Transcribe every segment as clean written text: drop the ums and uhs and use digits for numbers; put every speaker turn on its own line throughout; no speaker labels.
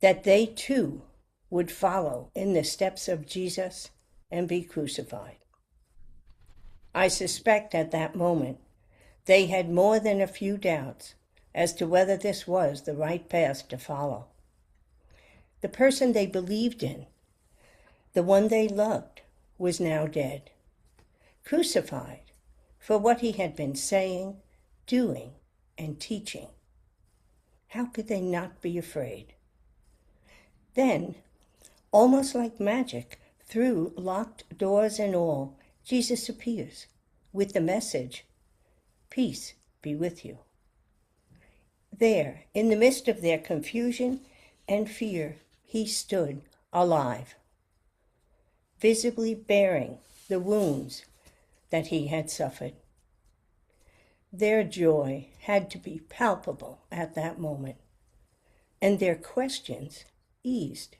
that they too would follow in the steps of Jesus and be crucified. I suspect at that moment they had more than a few doubts as to whether this was the right path to follow. The person they believed in, the one they loved, was now dead, crucified for what he had been saying, doing, and teaching. How could they not be afraid? Then, almost like magic, through locked doors and all, Jesus appears with the message, "Peace be with you." There, in the midst of their confusion and fear, he stood alive, visibly bearing the wounds that he had suffered. Their joy had to be palpable at that moment, and their questions eased.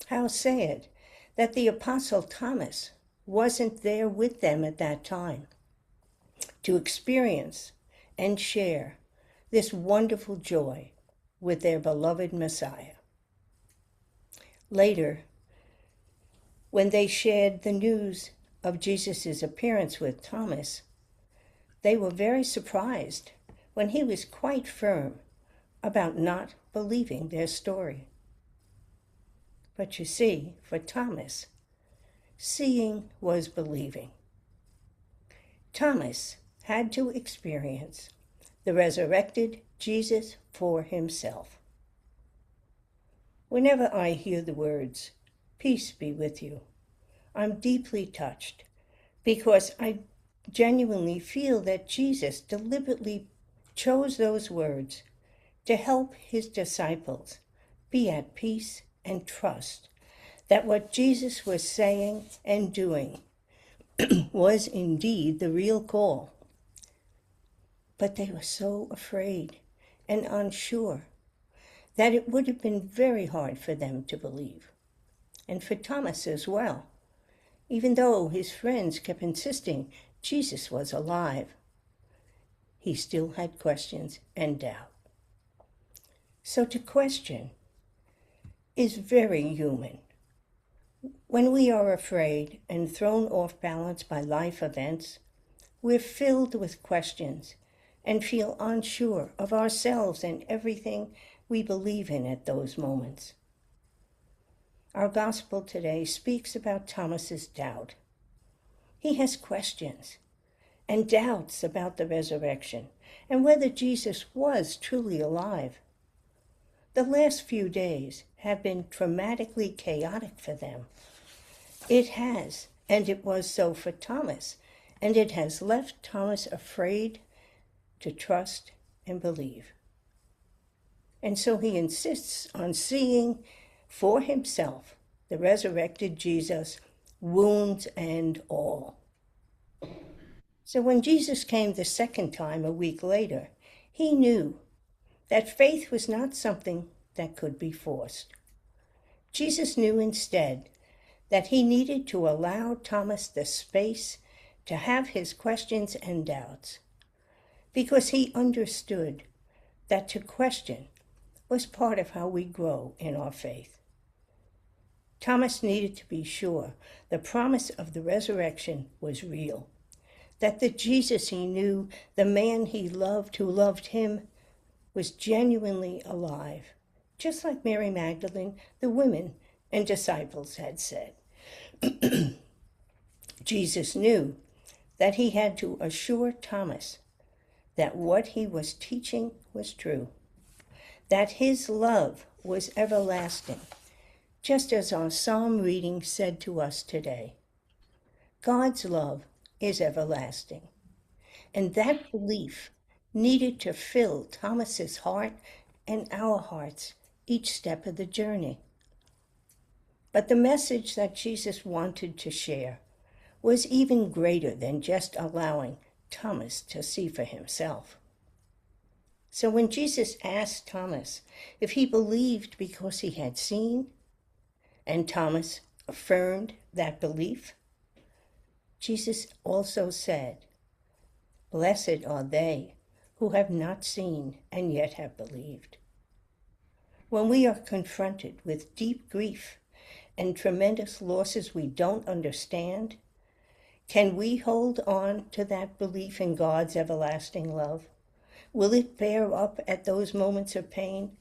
How sad that the Apostle Thomas wasn't there with them at that time to experience and share this wonderful joy with their beloved Messiah. Later, when they shared the news of Jesus' appearance with Thomas, they were very surprised when he was quite firm about not believing their story. But you see, for Thomas, seeing was believing. Thomas had to experience the resurrected Jesus for himself. Whenever I hear the words, "Peace be with you," I'm deeply touched because I genuinely feel that Jesus deliberately chose those words to help his disciples be at peace and trust that what Jesus was saying and doing was indeed the real call. But they were so afraid and unsure that it would have been very hard for them to believe, and for Thomas as well, even though his friends kept insisting Jesus was alive. He still had questions and doubt. So to question is very human. When we are afraid and thrown off balance by life events, we're filled with questions and feel unsure of ourselves and everything we believe in at those moments. Our gospel today speaks about Thomas's doubt. He has questions and doubts about the resurrection and whether Jesus was truly alive. The last few days have been traumatically chaotic for them. It has, and it was so for Thomas, and it has left Thomas afraid to trust and believe. And so he insists on seeing for himself the resurrected Jesus, wounds and all. So when Jesus came the second time a week later, he knew that faith was not something that could be forced. Jesus knew instead that he needed to allow Thomas the space to have his questions and doubts, because he understood that to question was part of how we grow in our faith. Thomas needed to be sure the promise of the resurrection was real, that the Jesus he knew, the man he loved who loved him, was genuinely alive, just like Mary Magdalene, the women and disciples had said. Jesus knew that he had to assure Thomas that what he was teaching was true, that his love was everlasting, just as our psalm reading said to us today. God's love is everlasting, and that belief needed to fill Thomas's heart and our hearts each step of the journey. But the message that Jesus wanted to share was even greater than just allowing Thomas to see for himself. So when Jesus asked Thomas if he believed because he had seen, and Thomas affirmed that belief, Jesus also said, "Blessed are they who have not seen and yet have believed." when we are confronted with deep grief and tremendous losses we don't understand, can we hold on to that belief in God's everlasting love? Will it bear up at those moments of pain?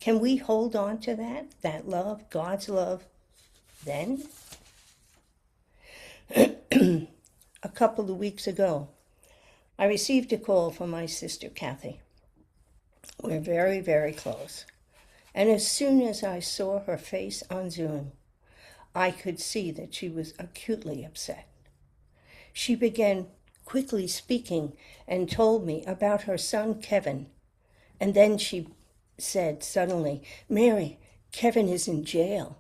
Can we hold on to that love, God's love, then? A couple of weeks ago, I received a call from my sister, Kathy. We're very, very close. And as soon as I saw her face on Zoom, I could see that she was acutely upset. She began quickly speaking and told me about her son, Kevin. And then she said suddenly, "Mary, Kevin is in jail."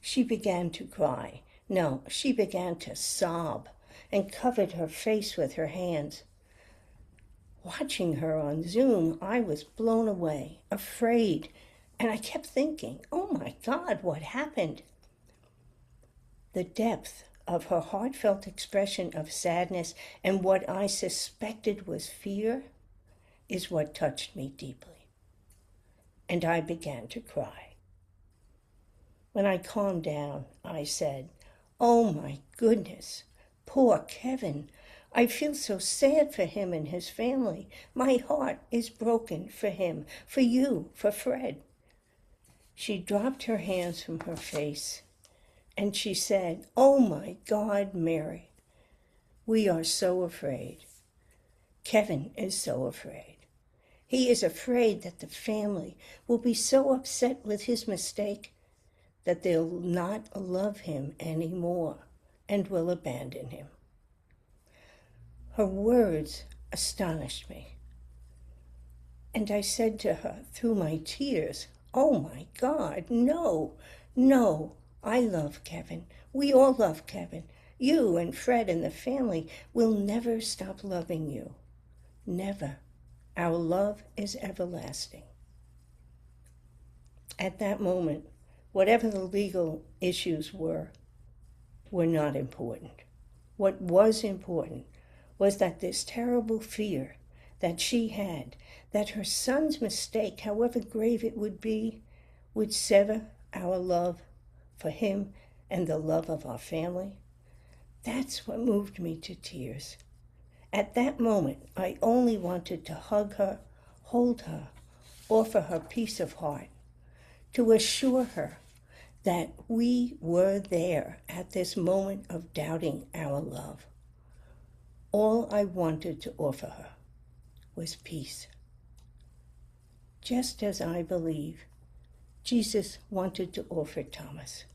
She began to cry. No, she began to sob and covered her face with her hands. Watching her on Zoom, I was blown away, afraid, and I kept thinking, oh my God, what happened? The depth of her heartfelt expression of sadness and what I suspected was fear is what touched me deeply. And I began to cry. When I calmed down, I said, "Oh my goodness, poor Kevin. I feel so sad for him and his family. My heart is broken for him, for you, for Fred." She dropped her hands from her face and she said, "Oh my God, Mary, we are so afraid. Kevin is so afraid. He is afraid that the family will be so upset with his mistake that they'll not love him anymore and will abandon him." Her words astonished me. And I said to her through my tears, "Oh my God, no, no, I love Kevin. We all love Kevin. You and Fred and the family will never stop loving you. Never. Our love is everlasting." At that moment, whatever the legal issues were not important. What was important was that this terrible fear that she had, that her son's mistake, however grave it would be, would sever our love for him and the love of our family. That's what moved me to tears. At that moment, I only wanted to hug her, hold her, offer her peace of heart, to assure her that we were there at this moment of doubting our love. All I wanted to offer her was peace. Just as I believe Jesus wanted to offer Thomas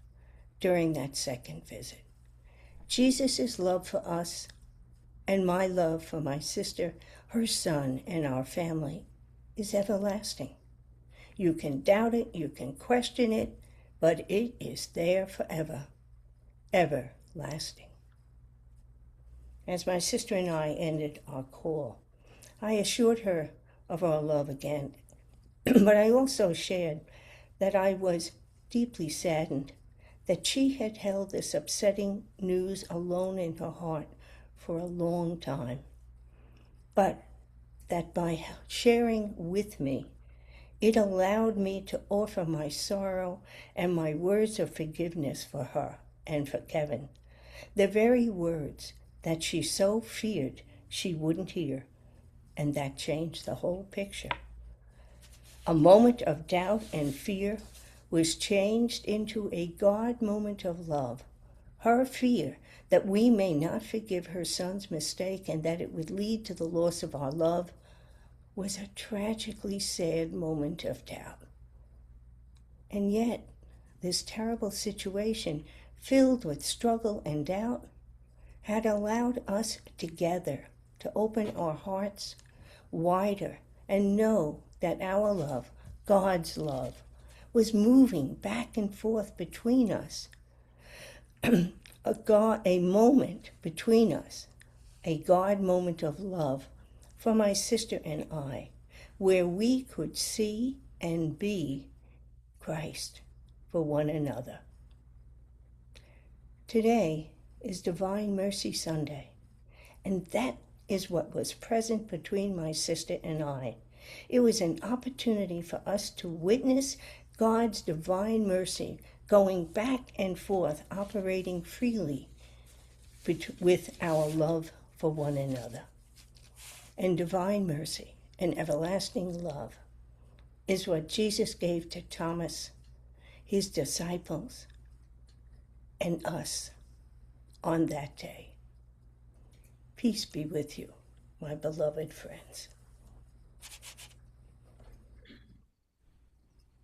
during that second visit. Jesus' love for us and my love for my sister, her son, and our family is everlasting. You can doubt it, you can question it, but it is there forever, everlasting. As my sister and I ended our call, I assured her of our love again, but I also shared that I was deeply saddened that she had held this upsetting news alone in her heart for a long time, but that by sharing with me, it allowed me to offer my sorrow and my words of forgiveness for her and for Kevin, the very words that she so feared she wouldn't hear, and that changed the whole picture. A moment of doubt and fear was changed into a God moment of love. Her fear that we may not forgive her son's mistake and that it would lead to the loss of our love was a tragically sad moment of doubt. And yet, this terrible situation, filled with struggle and doubt, had allowed us together to open our hearts wider and know that our love, God's love, was moving back and forth between us. A moment between us, a God moment of love for my sister and I, where we could see and be Christ for one another. Today is Divine Mercy Sunday, and that is what was present between my sister and I. It was an opportunity for us to witness God's divine mercy going back and forth, operating freely with our love for one another. And divine mercy and everlasting love is what Jesus gave to Thomas, his disciples, and us on that day. Peace be with you, my beloved friends.